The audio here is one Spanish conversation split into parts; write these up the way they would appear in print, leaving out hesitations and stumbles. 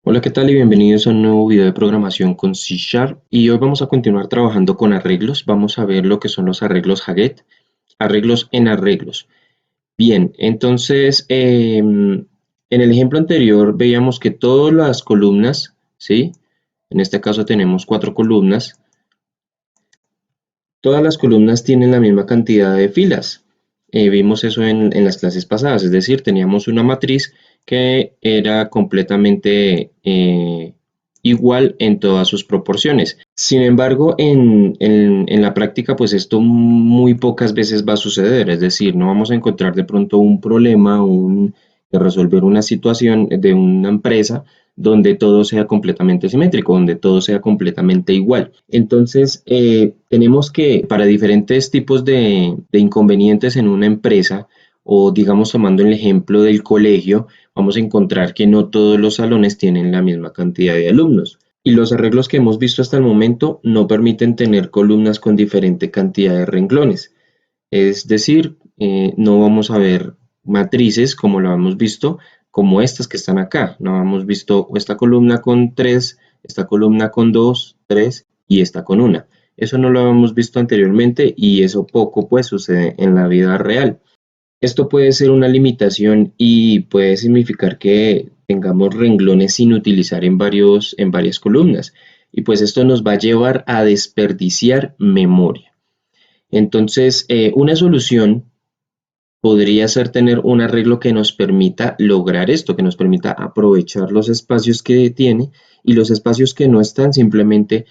Hola, ¿qué tal? Y bienvenidos a un nuevo video de programación con C Sharp. Y hoy vamos a continuar trabajando con arreglos. Vamos a ver lo que son los arreglos Haget, arreglos en arreglos. Bien, entonces en el ejemplo anterior veíamos que todas las columnas, ¿sí? En este caso tenemos 4 columnas. Todas las columnas tienen la misma cantidad de filas. Vimos eso en las clases pasadas, es decir, teníamos una matriz que era completamente igual en todas sus proporciones. Sin embargo, en la práctica, pues esto muy pocas veces va a suceder, es decir, no vamos a encontrar de pronto un problema, de resolver una situación de una empresa donde todo sea completamente simétrico, donde todo sea completamente igual. Entonces, tenemos que para diferentes tipos de inconvenientes en una empresa, o digamos tomando el ejemplo del colegio, vamos a encontrar que no todos los salones tienen la misma cantidad de alumnos. Y los arreglos que hemos visto hasta el momento no permiten tener columnas con diferente cantidad de renglones. Es decir, no vamos a ver matrices como lo hemos visto, como estas que están acá. No hemos visto esta columna con 3, esta columna con 2, 3 y esta con 1. Eso no lo habíamos visto anteriormente y eso poco pues sucede en la vida real. Esto puede ser una limitación y puede significar que tengamos renglones sin utilizar en varias columnas. Y pues esto nos va a llevar a desperdiciar memoria. Entonces, una solución podría ser tener un arreglo que nos permita lograr esto, que nos permita aprovechar los espacios que tiene y los espacios que no están simplemente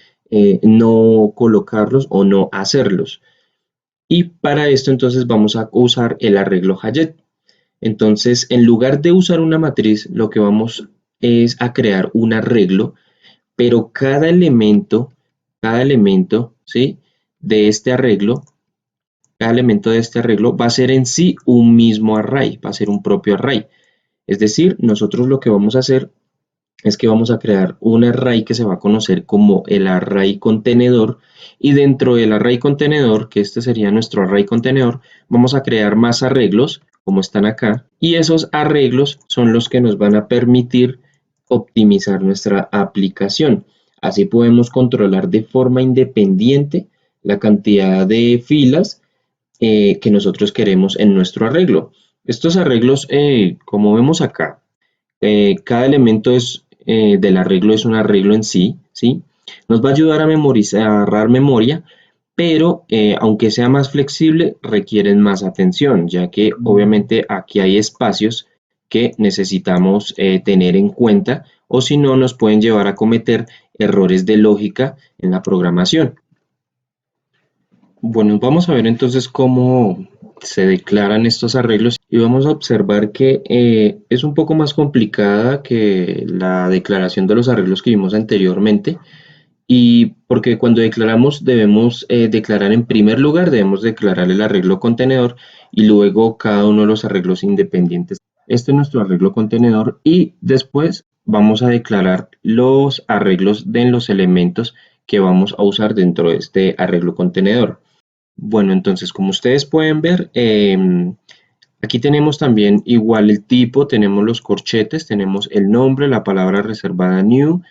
no colocarlos o no hacerlos. Y para esto entonces vamos a usar el arreglo Hayet. Entonces, en lugar de usar una matriz, lo que vamos es a crear un arreglo, pero cada elemento, ¿sí? de este arreglo Cada elemento de este arreglo va a ser en sí un mismo array, va a ser un propio array. Es decir, nosotros lo que vamos a hacer es que vamos a crear un array que se va a conocer como el array contenedor, y dentro del array contenedor, que este sería nuestro array contenedor, vamos a crear más arreglos como están acá, y esos arreglos son los que nos van a permitir optimizar nuestra aplicación. Así podemos controlar de forma independiente la cantidad de filas que nosotros queremos en nuestro arreglo. Estos arreglos, como vemos acá, cada elemento del arreglo es un arreglo en sí, ¿sí? Nos va a ayudar a memorizar, a agarrar memoria, pero aunque sea más flexible, requieren más atención, ya que obviamente aquí hay espacios que necesitamos tener en cuenta, o si no nos pueden llevar a cometer errores de lógica en la programación. Bueno, vamos a ver entonces cómo se declaran estos arreglos y vamos a observar que es un poco más complicada que la declaración de los arreglos que vimos anteriormente, y porque cuando declaramos debemos declarar en primer lugar, debemos declarar el arreglo contenedor y luego cada uno de los arreglos independientes. Este es nuestro arreglo contenedor y después vamos a declarar los arreglos de los elementos que vamos a usar dentro de este arreglo contenedor. Bueno, entonces como ustedes pueden ver, aquí tenemos también igual el tipo, tenemos los corchetes, tenemos el nombre, la palabra reservada new,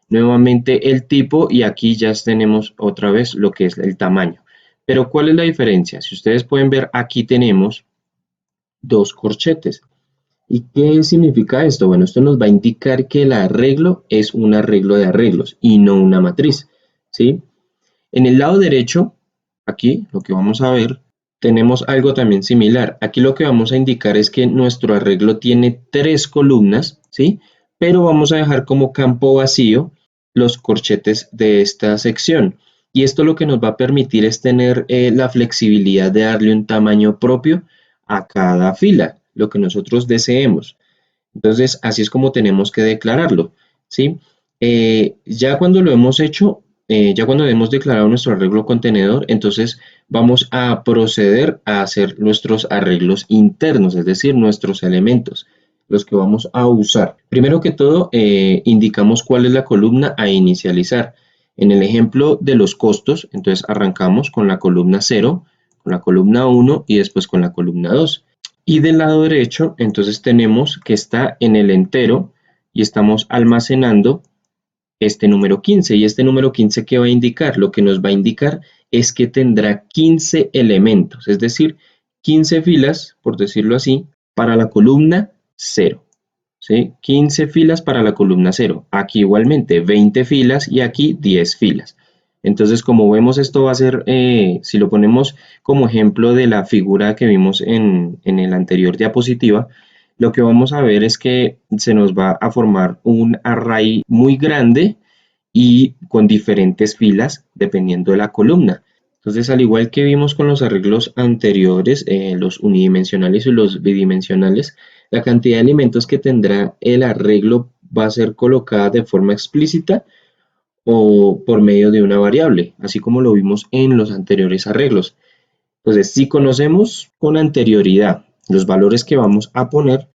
nuevamente el tipo, y aquí ya tenemos otra vez lo que es el tamaño. Pero ¿cuál es la diferencia? Si ustedes pueden ver, aquí tenemos dos corchetes. ¿Y qué significa esto? Bueno, esto nos va a indicar que el arreglo es un arreglo de arreglos y no una matriz, ¿sí? En el lado derecho, aquí lo que vamos a ver, tenemos algo también similar. Aquí lo que vamos a indicar es que nuestro arreglo tiene 3 columnas, ¿sí? Pero vamos a dejar como campo vacío los corchetes de esta sección. Y esto lo que nos va a permitir es tener la flexibilidad de darle un tamaño propio a cada fila, lo que nosotros deseemos. Entonces, así es como tenemos que declararlo, ¿sí? Ya cuando lo hemos hecho, ya cuando hemos declarado nuestro arreglo contenedor, entonces vamos a proceder a hacer nuestros arreglos internos, es decir, nuestros elementos, los que vamos a usar. Primero que todo, indicamos cuál es la columna a inicializar. En el ejemplo de los costos, entonces arrancamos con la columna 0, con la columna 1 y después con la columna 2. Y del lado derecho, entonces tenemos que está en el entero, y estamos almacenando este número 15. ¿Y este número 15 qué va a indicar? Lo que nos va a indicar es que tendrá 15 elementos, es decir, 15 filas, por decirlo así, para la columna 0. ¿Sí? 15 filas para la columna 0. Aquí igualmente 20 filas y aquí 10 filas. Entonces, como vemos, esto va a ser, si lo ponemos como ejemplo de la figura que vimos en el anterior diapositiva, lo que vamos a ver es que se nos va a formar un array muy grande y con diferentes filas dependiendo de la columna. Entonces, al igual que vimos con los arreglos anteriores, los unidimensionales y los bidimensionales, la cantidad de elementos que tendrá el arreglo va a ser colocada de forma explícita o por medio de una variable, así como lo vimos en los anteriores arreglos. Entonces, si conocemos con anterioridad los valores que vamos a poner,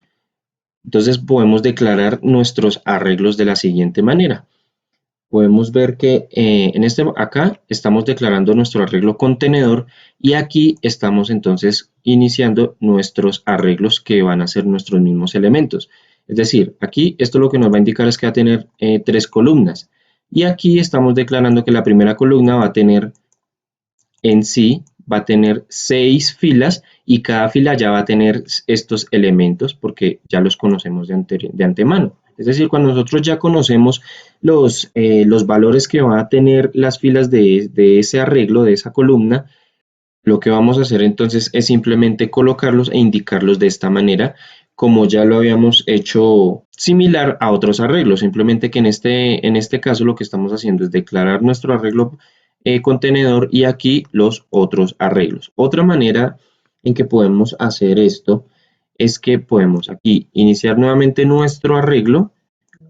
entonces podemos declarar nuestros arreglos de la siguiente manera. Podemos ver que acá estamos declarando nuestro arreglo contenedor y aquí estamos entonces iniciando nuestros arreglos que van a ser nuestros mismos elementos. Es decir, aquí esto lo que nos va a indicar es que va a tener 3 columnas y aquí estamos declarando que la primera columna va a tener en sí, va a tener 6 filas y cada fila ya va a tener estos elementos porque ya los conocemos de antemano. Es decir, cuando nosotros ya conocemos los valores que van a tener las filas de ese arreglo, de esa columna, lo que vamos a hacer entonces es simplemente colocarlos e indicarlos de esta manera, como ya lo habíamos hecho similar a otros arreglos, simplemente que en este caso lo que estamos haciendo es declarar nuestro arreglo contenedor y aquí los otros arreglos. Otra manera en que podemos hacer esto es que podemos aquí iniciar nuevamente nuestro arreglo.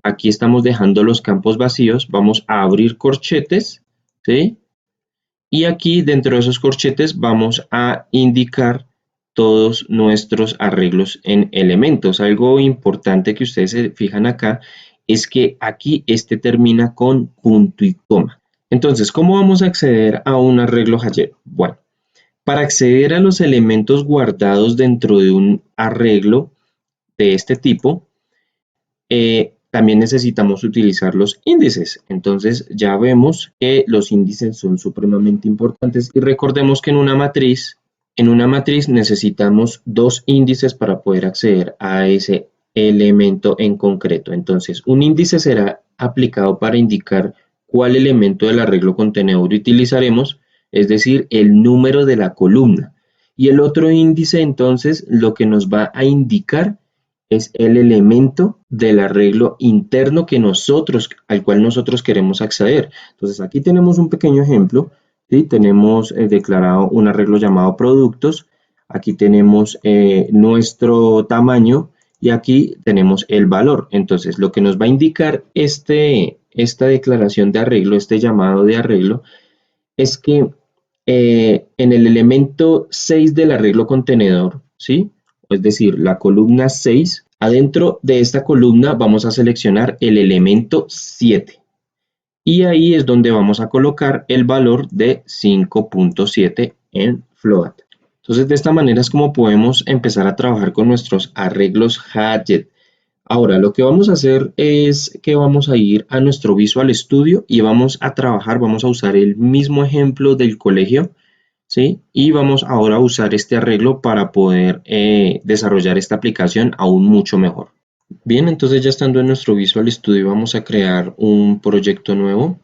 Aquí estamos dejando los campos vacíos, vamos a abrir corchetes, ¿sí? Y aquí dentro de esos corchetes vamos a indicar todos nuestros arreglos en elementos. Algo importante que ustedes se fijan acá es que aquí este termina con punto y coma. Entonces, ¿cómo vamos a acceder a un arreglo hallero? Bueno, para acceder a los elementos guardados dentro de un arreglo de este tipo, también necesitamos utilizar los índices. Entonces ya vemos que los índices son supremamente importantes y recordemos que en una matriz necesitamos 2 índices para poder acceder a ese elemento en concreto. Entonces un índice será aplicado para indicar cuál elemento del arreglo contenedor utilizaremos, es decir, el número de la columna. Y el otro índice entonces lo que nos va a indicar es el elemento del arreglo interno al cual nosotros queremos acceder. Entonces aquí tenemos un pequeño ejemplo, ¿sí? Tenemos declarado un arreglo llamado productos, aquí tenemos nuestro tamaño y aquí tenemos el valor. Entonces lo que nos va a indicar esta declaración de arreglo, este llamado de arreglo, es que en el elemento 6 del arreglo contenedor, ¿sí? Es decir, la columna 6, adentro de esta columna vamos a seleccionar el elemento 7. Y ahí es donde vamos a colocar el valor de 5.7 en float. Entonces, de esta manera es como podemos empezar a trabajar con nuestros arreglos Hadget. Ahora, lo que vamos a hacer es que vamos a ir a nuestro Visual Studio y vamos a trabajar, vamos a usar el mismo ejemplo del colegio, ¿sí? Y vamos ahora a usar este arreglo para poder desarrollar esta aplicación aún mucho mejor. Bien, entonces ya estando en nuestro Visual Studio vamos a crear un proyecto nuevo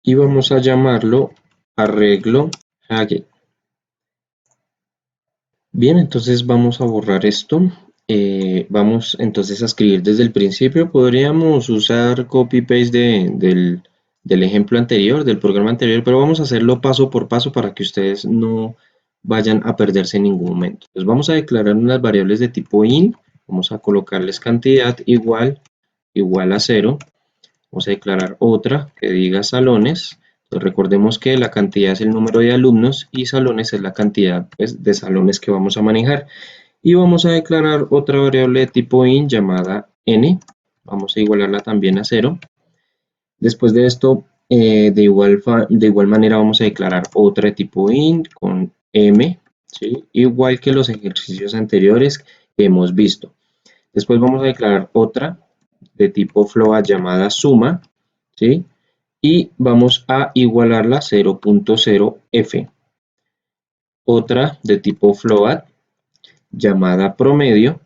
y vamos a llamarlo arreglo Haget. Bien, entonces vamos a borrar esto. Vamos entonces a escribir desde el principio. Podríamos usar copy-paste del ejemplo anterior, del programa anterior, pero vamos a hacerlo paso por paso para que ustedes no vayan a perderse en ningún momento. Entonces vamos a declarar unas variables de tipo int. Vamos a colocarles cantidad igual a 0. Vamos a declarar otra que diga salones. Entonces recordemos que la cantidad es el número de alumnos y salones es la cantidad, pues, de salones que vamos a manejar. Y vamos a declarar otra variable de tipo int llamada n. Vamos a igualarla también a 0. Después de esto, de igual manera vamos a declarar otra de tipo int con m, ¿sí? Igual que los ejercicios anteriores que hemos visto. Después vamos a declarar otra de tipo float llamada suma, ¿sí? Y vamos a igualarla a 0.0f. Otra de tipo float llamada promedio,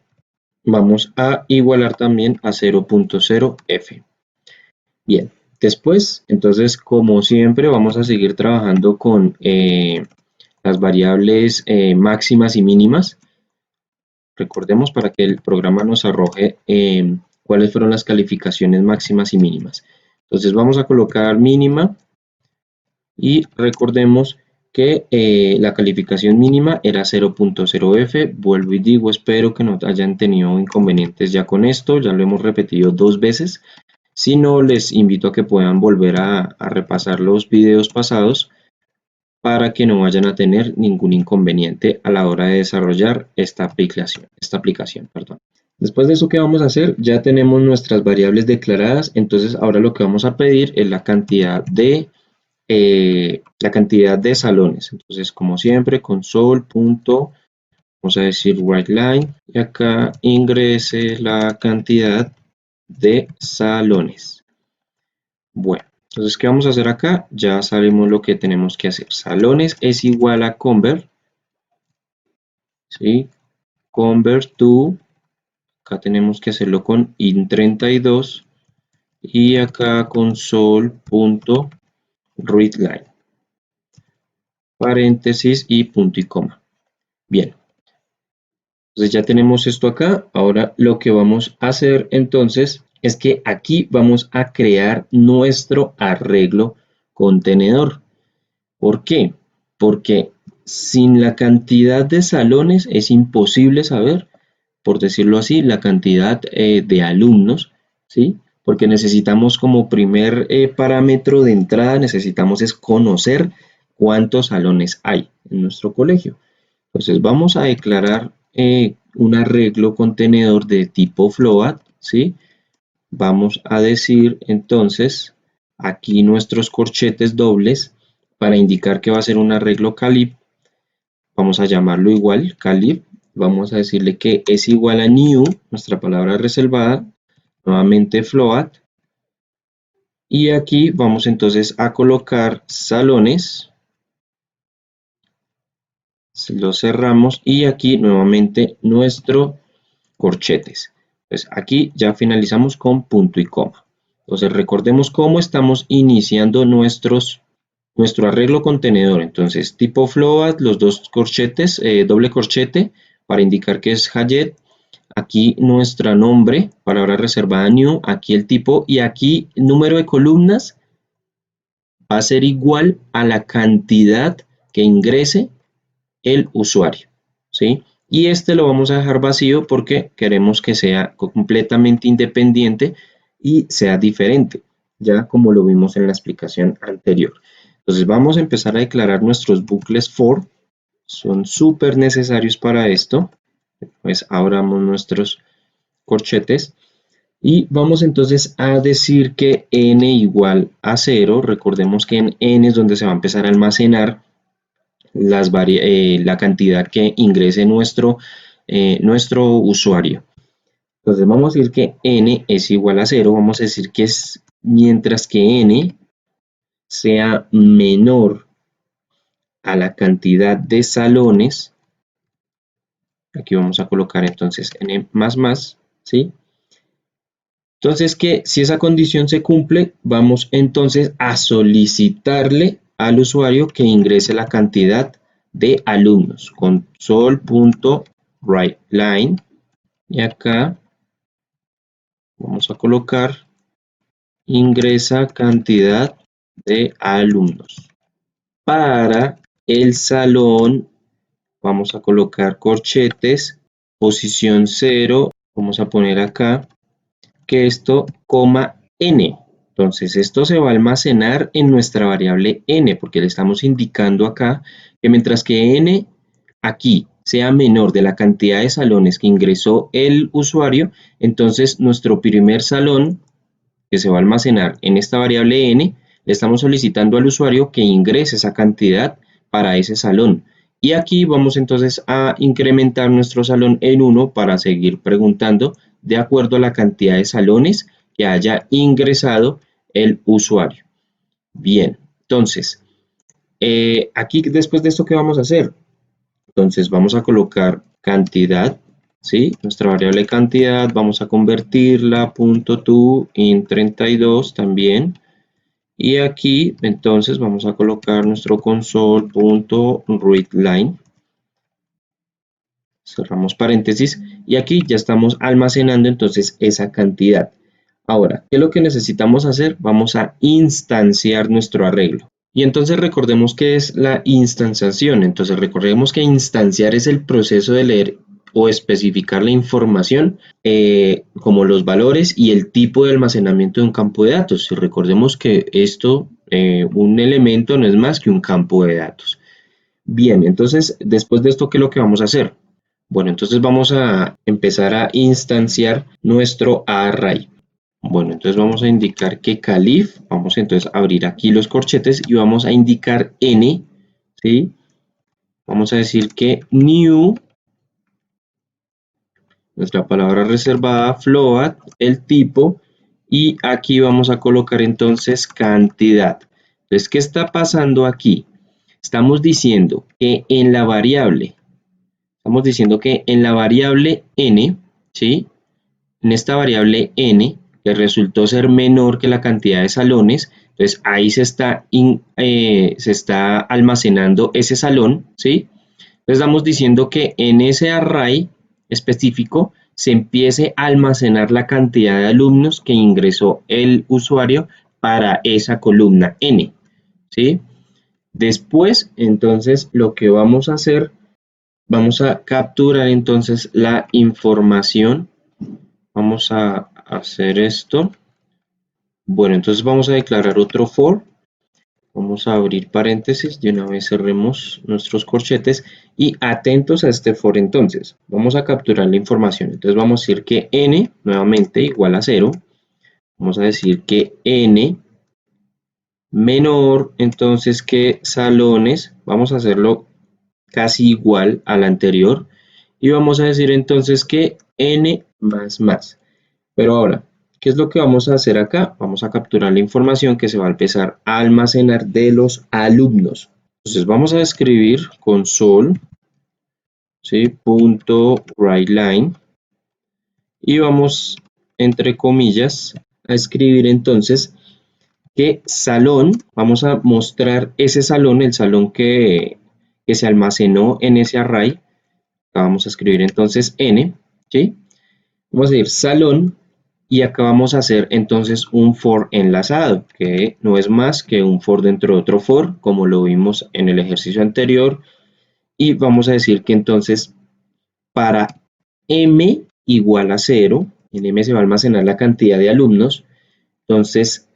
vamos a igualar también a 0.0f. Bien, después, entonces, como siempre, vamos a seguir trabajando con las variables máximas y mínimas. Recordemos para que el programa nos arroje cuáles fueron las calificaciones máximas y mínimas. Entonces vamos a colocar mínima y recordemos que la calificación mínima era 0.0f. Vuelvo y digo, espero que no hayan tenido inconvenientes ya con esto, ya lo hemos repetido 2 veces. Si no, les invito a que puedan volver a repasar los videos pasados para que no vayan a tener ningún inconveniente a la hora de desarrollar esta aplicación. Perdón. Después de eso, ¿qué vamos a hacer? Ya tenemos nuestras variables declaradas, entonces ahora lo que vamos a pedir es la cantidad de salones. Entonces, como siempre, console. Vamos a decir writeLine y acá ingrese la cantidad de salones. Bueno, entonces, ¿qué vamos a hacer acá? Ya sabemos lo que tenemos que hacer. Salones es igual a convert, ¿sí? Convert to, acá tenemos que hacerlo con int32 y acá console.readline, paréntesis y punto y coma. Bien, entonces ya tenemos esto acá. Ahora lo que vamos a hacer entonces es que aquí vamos a crear nuestro arreglo contenedor. ¿Por qué? Porque sin la cantidad de salones es imposible saber, por decirlo así, la cantidad de alumnos, ¿sí? Porque necesitamos como primer parámetro de entrada, necesitamos es conocer cuántos salones hay en nuestro colegio. Entonces vamos a declarar un arreglo contenedor de tipo float, ¿sí? Vamos a decir entonces aquí nuestros corchetes dobles para indicar que va a ser un arreglo calib. Vamos a llamarlo igual, calib. Vamos a decirle que es igual a new, nuestra palabra reservada, nuevamente float. Y aquí vamos entonces a colocar salones. Lo cerramos y aquí nuevamente nuestro corchetes. Pues aquí ya finalizamos con punto y coma. Entonces recordemos cómo estamos iniciando nuestro arreglo contenedor. Entonces tipo float, los dos corchetes, doble corchete para indicar que es Hayet. Aquí nuestro nombre, palabra reservada new, aquí el tipo y aquí el número de columnas va a ser igual a la cantidad que ingrese el usuario, ¿sí? Y este lo vamos a dejar vacío porque queremos que sea completamente independiente y sea diferente, ya como lo vimos en la explicación anterior. Entonces vamos a empezar a declarar nuestros bucles for, son súper necesarios para esto. Pues abramos nuestros corchetes y vamos entonces a decir que n igual a 0, recordemos que en n es donde se va a empezar a almacenar la cantidad que ingrese nuestro usuario. Entonces vamos a decir que n es igual a 0, vamos a decir que es mientras que n sea menor a la cantidad de salones, aquí vamos a colocar entonces n más, ¿sí? Entonces que si esa condición se cumple, vamos entonces a solicitarle al usuario que ingrese la cantidad de alumnos. Console.writeLine y acá vamos a colocar ingresa cantidad de alumnos. Para el salón vamos a colocar corchetes, posición 0, vamos a poner acá que esto, coma n. Entonces esto se va a almacenar en nuestra variable n, porque le estamos indicando acá que mientras que n aquí sea menor de la cantidad de salones que ingresó el usuario, entonces nuestro primer salón que se va a almacenar en esta variable n, le estamos solicitando al usuario que ingrese esa cantidad para ese salón. Y aquí vamos entonces a incrementar nuestro salón en 1 para seguir preguntando de acuerdo a la cantidad de salones que haya ingresado el usuario. Bien, entonces, aquí después de esto, ¿qué vamos a hacer? Entonces vamos a colocar cantidad, ¿sí? Nuestra variable cantidad, vamos a convertirla .to in 32 también. Y aquí entonces vamos a colocar nuestro console.readline. Cerramos paréntesis y aquí ya estamos almacenando entonces esa cantidad. Ahora, ¿qué es lo que necesitamos hacer? Vamos a instanciar nuestro arreglo. Y entonces recordemos qué es la instanciación. Entonces recordemos que instanciar es el proceso de leer o especificar la información como los valores y el tipo de almacenamiento de un campo de datos. Y recordemos que esto, un elemento no es más que un campo de datos. Bien, entonces después de esto, ¿qué es lo que vamos a hacer? Bueno, entonces vamos a empezar a instanciar nuestro array. Bueno, entonces vamos a indicar que calif, vamos entonces a abrir aquí los corchetes y vamos a indicar n, ¿sí? Vamos a decir que new, nuestra palabra reservada, float, el tipo, y aquí vamos a colocar entonces cantidad. Entonces, ¿qué está pasando aquí? Estamos diciendo que en la variable, n, ¿sí? En esta variable n, que resultó ser menor que la cantidad de salones, entonces ahí se está almacenando ese salón, ¿sí? Entonces estamos diciendo que en ese array específico se empiece a almacenar la cantidad de alumnos que ingresó el usuario para esa columna n, ¿sí? Después, entonces, lo que vamos a hacer, vamos a capturar entonces la información. Vamos a hacer esto. Bueno, entonces vamos a declarar otro for. Vamos a abrir paréntesis, de una vez cerremos nuestros corchetes y atentos a este for entonces. Vamos a capturar la información. Entonces vamos a decir que n nuevamente igual a 0. Vamos a decir que n menor entonces que salones. Vamos a hacerlo casi igual al anterior. Y vamos a decir entonces que n más. Pero ahora, ¿qué es lo que vamos a hacer acá? Vamos a capturar la información que se va a empezar a almacenar de los alumnos. Entonces vamos a escribir console, ¿sí? .writeLine y vamos, entre comillas, a escribir entonces que salón, vamos a mostrar ese salón, el salón que se almacenó en ese array. Acá vamos a escribir entonces n, ¿sí? Vamos a decir salón. Y acá vamos a hacer entonces un for enlazado, que no es más que un for dentro de otro for, como lo vimos en el ejercicio anterior. Y vamos a decir que entonces para m igual a 0, en m se va a almacenar la cantidad de alumnos, entonces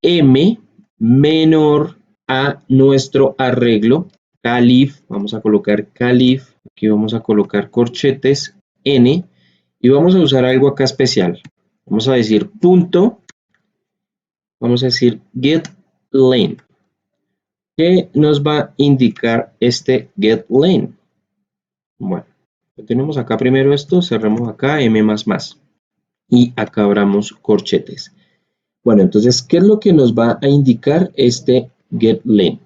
m menor a nuestro arreglo, calif, vamos a colocar calif, aquí vamos a colocar corchetes n, y vamos a usar algo acá especial. Vamos a decir punto, vamos a decir getLane. ¿Qué nos va a indicar este getLane? Bueno, tenemos acá primero esto, cerremos acá m++. Y acá abramos corchetes. Bueno, entonces, ¿qué es lo que nos va a indicar este getLane?